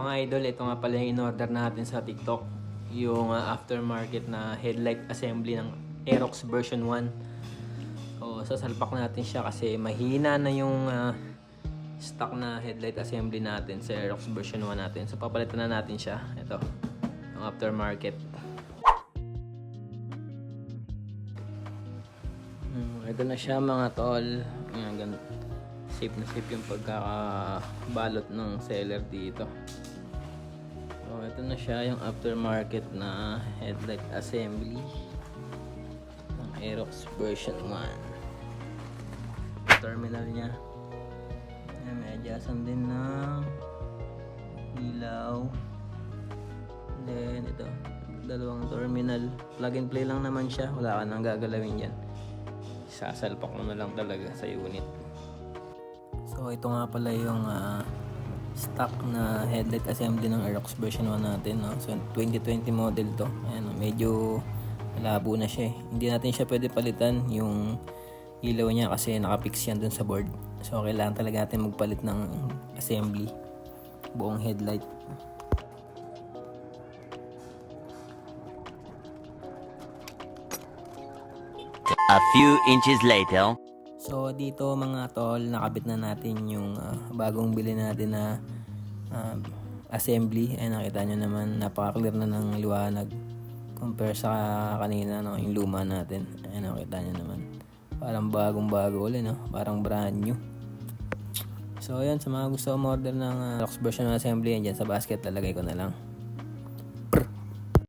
Mga idol, ito nga pala yung in-order natin sa TikTok. Yung aftermarket na headlight assembly ng Aerox version 1. So, sasalpak natin siya kasi mahina na yung stock na headlight assembly natin sa Aerox version 1 natin. So, papalitan na natin siya. Ito, yung aftermarket. Ito na siya mga tol. Ayan, safe na safe yung pagkakabalot ng seller dito. So, ito na siya yung aftermarket na headlight assembly ng Aerox version 1. Terminal niya. Ayan, may adjustan din ng ilaw. Then ito, dalawang terminal. Plug and play lang naman siya. Wala ka nang gagalawin dyan. Sasalpak mo na lang talaga sa unit. So ito nga pala yung stock na headlight assembly ng Aerox version 1 natin, no? So 2020 model to. Ayan, medyo malabo na siya eh. Hindi natin siya pwede palitan yung ilaw niya kasi nakapix yan dun sa board. So kailangan talaga natin magpalit ng assembly, buong headlight. A few inches later. So dito mga tol, nakabit na natin yung bagong bili natin na assembly. Ay nakita nyo naman, napaka-clear na ng liwanag compare sa kanina, no, yung luma natin. Ay nakita nyo naman, parang bagong bago ulit, no? Parang brand new. So ayan, sa mga gusto umorder ng Aerox version assembly, yan dyan sa basket, lalagay ko na lang.